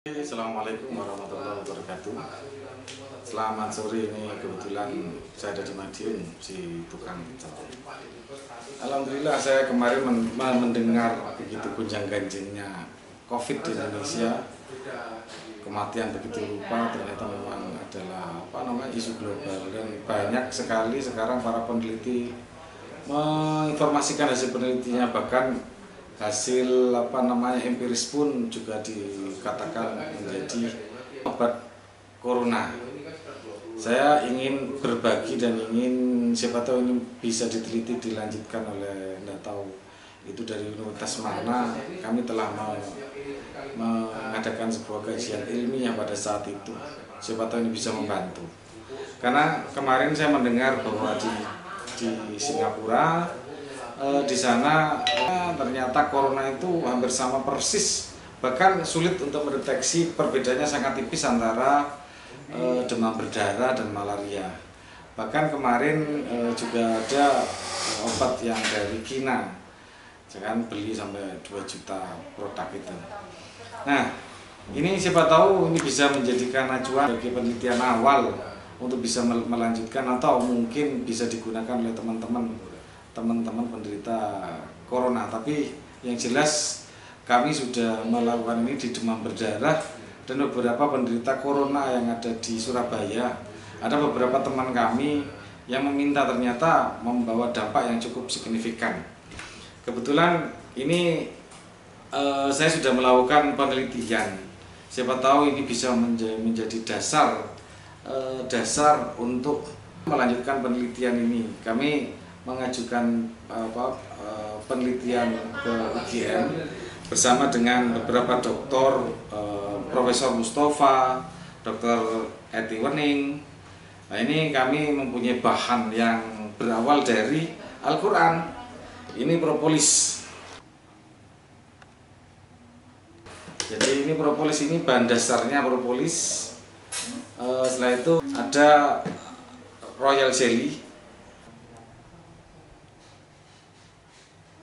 Assalamualaikum warahmatullahi wabarakatuh. Selamat sore, ini kebetulan saya ada di Madiun, si tukang pizza. Alhamdulillah saya kemarin mendengar begitu gonjang-ganjingnya COVID di Indonesia. Kematian begitu rupa, ternyata memang adalah isu global, dan banyak sekali sekarang para peneliti menginformasikan hasil penelitiannya, bahkan hasil empiris pun juga dikatakan menjadi obat corona. Saya ingin berbagi dan ingin siapa tahu ini bisa diteliti dilanjutkan oleh nggak tahu itu dari universitas mana. Kami telah mengadakan sebuah kajian ilmiah pada saat itu. Siapa tahu ini bisa membantu. Karena kemarin saya mendengar bahwa di Singapura di sana ternyata corona itu hampir sama persis, bahkan sulit untuk mendeteksi. Perbedaannya sangat tipis antara demam berdarah dan malaria. Bahkan kemarin juga ada obat yang dari China, jangan beli sampai 2 juta produk itu. Nah, ini siapa tahu ini bisa menjadikan acuan bagi penelitian awal untuk bisa melanjutkan, atau mungkin bisa digunakan oleh teman-teman penderita corona. Tapi yang jelas kami sudah melakukan ini di demam berdarah dan beberapa penderita corona yang ada di Surabaya. Ada beberapa teman kami yang meminta, ternyata membawa dampak yang cukup signifikan. Kebetulan ini saya sudah melakukan penelitian. Siapa tahu ini bisa menjadi dasar untuk melanjutkan penelitian ini. Kami mengajukan penelitian ke UGM bersama dengan beberapa dokter, Profesor Mustafa, Dr. Eti Wening. Nah, ini kami mempunyai bahan yang berawal dari Al-Quran. Ini propolis. Jadi ini propolis, ini bahan dasarnya propolis. Setelah itu ada royal jelly.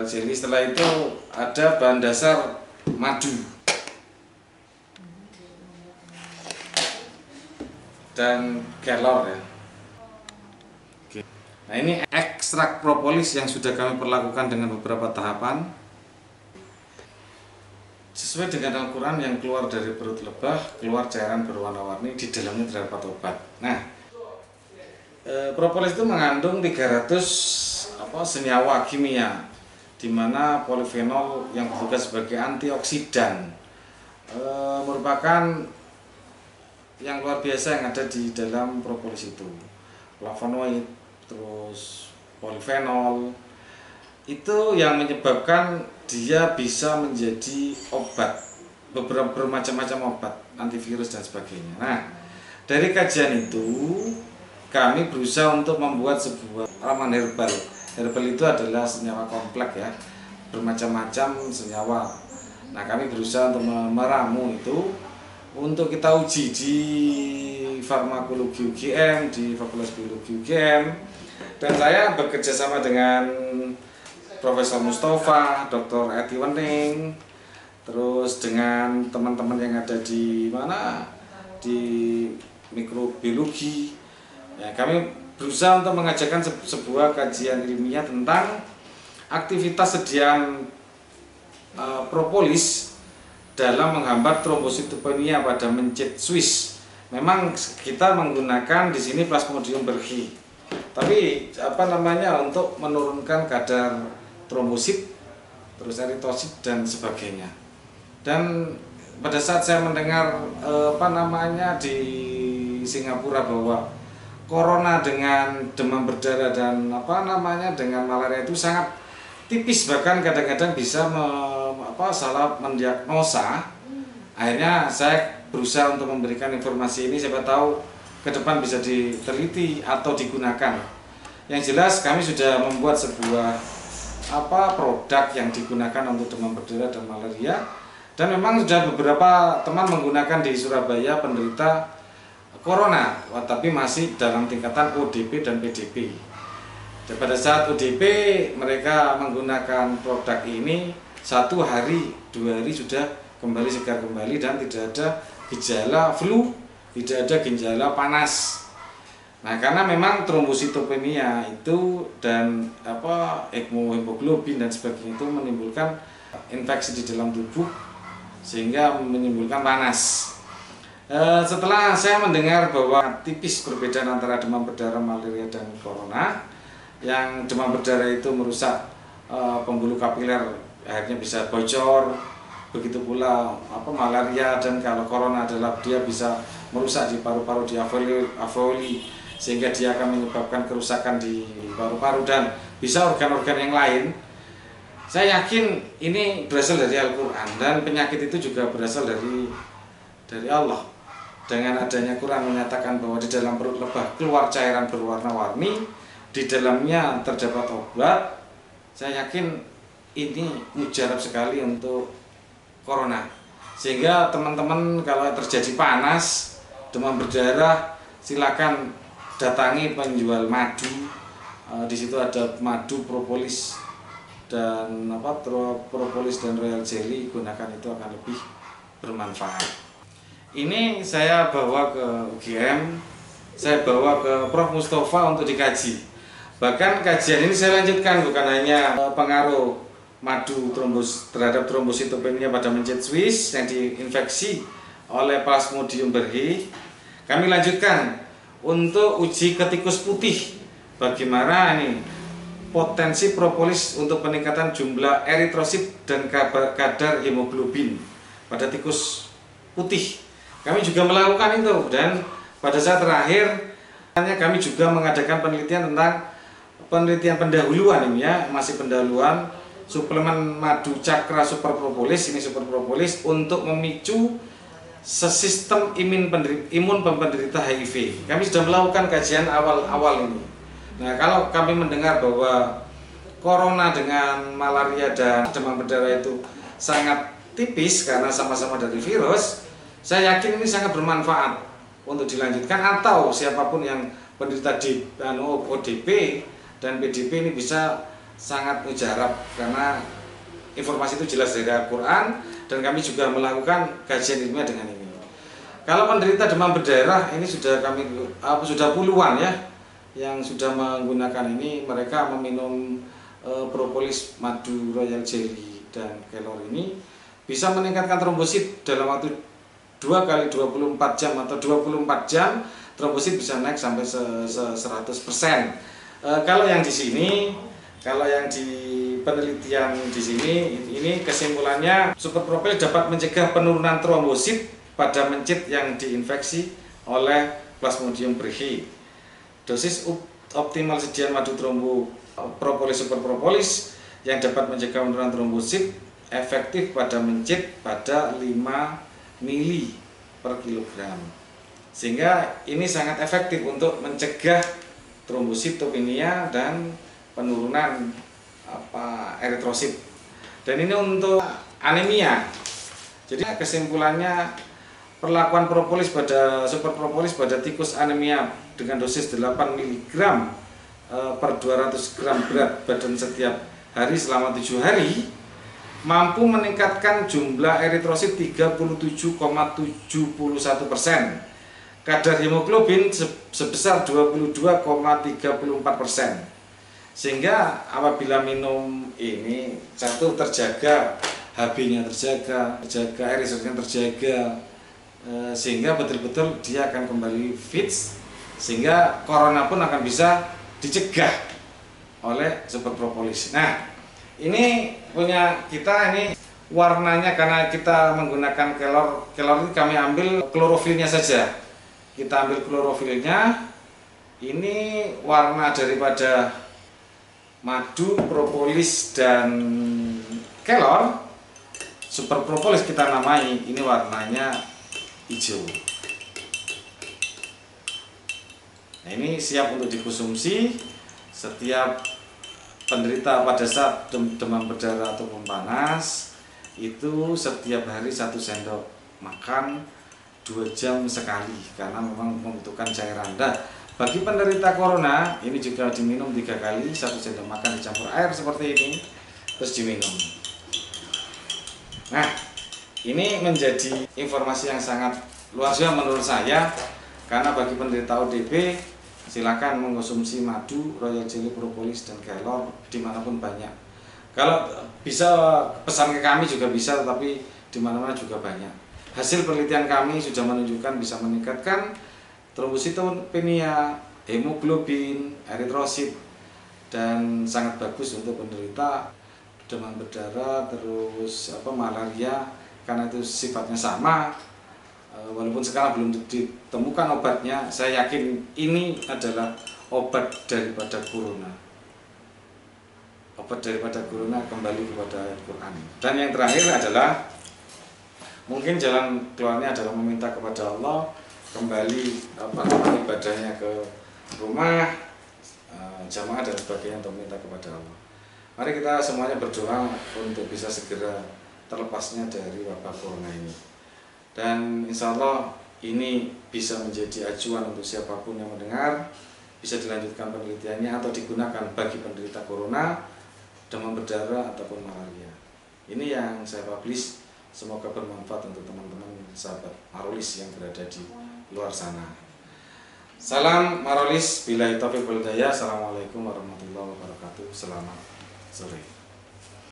Setelah itu ada bahan dasar madu dan kelor ya. Nah, ini ekstrak propolis yang sudah kami perlakukan dengan beberapa tahapan. Sesuai dengan Al-Quran, yang keluar dari perut lebah, keluar cairan berwarna-warni, di dalamnya terdapat obat. Nah, propolis itu mengandung 300 senyawa kimia, di mana polifenol yang bertugas sebagai antioksidan merupakan yang luar biasa yang ada di dalam propolis itu. Flavonoid, terus polifenol, itu yang menyebabkan dia bisa menjadi obat, beberapa bermacam-macam obat, antivirus dan sebagainya. Nah, dari kajian itu kami berusaha untuk membuat sebuah ramuan herbal. Herbal itu adalah senyawa kompleks ya, bermacam-macam senyawa. Nah, kami berusaha untuk meramu itu untuk kita uji di farmakologi UGM, di Fakultas Biologi UGM. Dan saya bekerja sama dengan Profesor Mustafa, Dr. Eti Wening, terus dengan teman-teman yang ada di di mikrobiologi. Ya, kami berusaha untuk mengajarkan sebuah kajian ilmiah tentang aktivitas sediaan propolis dalam menghambat trombositopenia pada mencit Swiss. Memang kita menggunakan di sini Plasmodium berhi, tapi untuk menurunkan kadar trombosit, terus eritosit dan sebagainya. Dan pada saat saya mendengar di Singapura bahwa corona dengan demam berdarah dan dengan malaria itu sangat tipis, bahkan kadang-kadang bisa salah mendiagnosa. Akhirnya saya berusaha untuk memberikan informasi ini, siapa tahu ke depan bisa diteliti atau digunakan. Yang jelas kami sudah membuat sebuah produk yang digunakan untuk demam berdarah dan malaria, dan memang sudah beberapa teman menggunakan di Surabaya penderita corona, tapi masih dalam tingkatan ODP dan PDP. Dan pada saat ODP mereka menggunakan produk ini 1 hari 2 hari sudah kembali segar kembali dan tidak ada gejala flu, tidak ada gejala panas. Nah, karena memang trombositopenia itu dan hemoglobin dan sebagainya itu menimbulkan infeksi di dalam tubuh sehingga menimbulkan panas. Setelah saya mendengar bahwa tipis perbedaan antara demam berdarah, malaria dan corona, yang demam berdarah itu merusak pembuluh kapiler, akhirnya bisa bocor. Begitu pula malaria, dan kalau corona adalah dia bisa merusak di paru-paru, di alveoli, sehingga dia akan menyebabkan kerusakan di paru-paru dan bisa organ-organ yang lain. Saya yakin ini berasal dari Al-Quran, dan penyakit itu juga berasal dari Allah. Dengan adanya Quran menyatakan bahwa di dalam perut lebah keluar cairan berwarna-warni, di dalamnya terdapat obat. Saya yakin ini mujarab sekali untuk corona, sehingga teman-teman kalau terjadi panas, demam berdarah, silakan datangi penjual madu. Di situ ada madu propolis dan propolis dan royal jelly, gunakan, itu akan lebih bermanfaat. Ini saya bawa ke UGM, saya bawa ke Prof. Mustafa untuk dikaji. Bahkan kajian ini saya lanjutkan, bukan hanya pengaruh madu terhadap trombositopenia pada mencit Swiss yang diinfeksi oleh Plasmodium berhi. Kami lanjutkan untuk uji ke tikus putih. Bagaimana ini potensi propolis untuk peningkatan jumlah eritrosit dan kadar hemoglobin pada tikus putih. Kami juga melakukan itu, dan pada saat terakhir kami juga mengadakan penelitian tentang penelitian pendahuluan ini ya, masih pendahuluan suplemen madu cakra super propolis, ini super propolis untuk memicu sistem imun penderita HIV. Kami sudah melakukan kajian awal-awal ini. Nah, kalau kami mendengar bahwa corona dengan malaria dan demam berdarah itu sangat tipis karena sama-sama dari virus, saya yakin ini sangat bermanfaat untuk dilanjutkan, atau siapapun yang penderita ODP dan PDP ini bisa sangat mujarab karena informasi itu jelas dari Al-Quran, dan kami juga melakukan kajian ilmiah dengan ini. Kalau penderita demam berdarah ini sudah puluhan ya yang sudah menggunakan ini. Mereka meminum propolis, madu, royal jelly dan kelor ini bisa meningkatkan trombosit dalam waktu 2 kali 24 jam atau 24 jam trombosit bisa naik sampai 100%. Kalau yang di sini, kalau yang di penelitian di sini, ini kesimpulannya super propolis dapat mencegah penurunan trombosit pada mencit yang diinfeksi oleh Plasmodium berhi. Dosis optimal sediaan madu propolis super propolis yang dapat mencegah penurunan trombosit efektif pada mencit pada 5 mili per kilogram, sehingga ini sangat efektif untuk mencegah trombositopenia dan penurunan eritrosit. Dan ini untuk anemia. Jadi kesimpulannya, perlakuan super propolis pada tikus anemia dengan dosis 8 mg per 200 gram berat badan setiap hari selama 7 hari mampu meningkatkan jumlah eritrosit 37,71%, kadar hemoglobin sebesar 22,34%, sehingga apabila minum ini terjaga HB-nya, terjaga erisotnya terjaga, sehingga betul-betul dia akan kembali fit, sehingga corona pun akan bisa dicegah oleh super propolis. Nah, ini punya kita, ini warnanya karena kita menggunakan kelor ini kami ambil klorofilnya saja. Kita ambil klorofilnya, ini warna daripada madu, propolis dan kelor, super propolis kita namai, ini warnanya hijau. Nah, ini siap untuk dikonsumsi setiap penderita pada saat demam berdarah ataupun panas, itu setiap hari 1 sendok makan 2 jam sekali, karena memang membutuhkan cairan. Nah, bagi penderita corona ini juga diminum 3 kali, 1 sendok makan dicampur air seperti ini, terus diminum. Nah, Ini menjadi informasi yang sangat luar biasa menurut saya, karena bagi penderita ODP silakan mengkonsumsi madu, royal jelly, propolis, dan kelor dimanapun banyak. Kalau bisa pesan ke kami juga bisa, tapi di mana-mana juga banyak. Hasil penelitian kami sudah menunjukkan bisa meningkatkan trombositopenia, hemoglobin, eritrosit, dan sangat bagus untuk penderita demam berdarah, terus malaria, karena itu sifatnya sama. Walaupun sekarang belum ditemukan obatnya, saya yakin ini adalah obat daripada corona. Obat daripada corona kembali kepada Al-Quran. Dan yang terakhir adalah mungkin jalan keluarnya adalah meminta kepada Allah, kembali ibadahnya ke rumah, jamaah dan sebagainya, untuk meminta kepada Allah. Mari kita semuanya berdoa untuk bisa segera terlepasnya dari wabah corona ini. Dan insya Allah ini bisa menjadi acuan untuk siapapun yang mendengar, bisa dilanjutkan penelitiannya atau digunakan bagi penderita corona, demam berdarah, ataupun malaria. Ini yang saya publish, semoga bermanfaat untuk teman-teman sahabat Marolis yang berada di luar sana. Salam Marolis, billahi taufiq wal hidayah. Assalamualaikum warahmatullahi wabarakatuh. Selamat sore.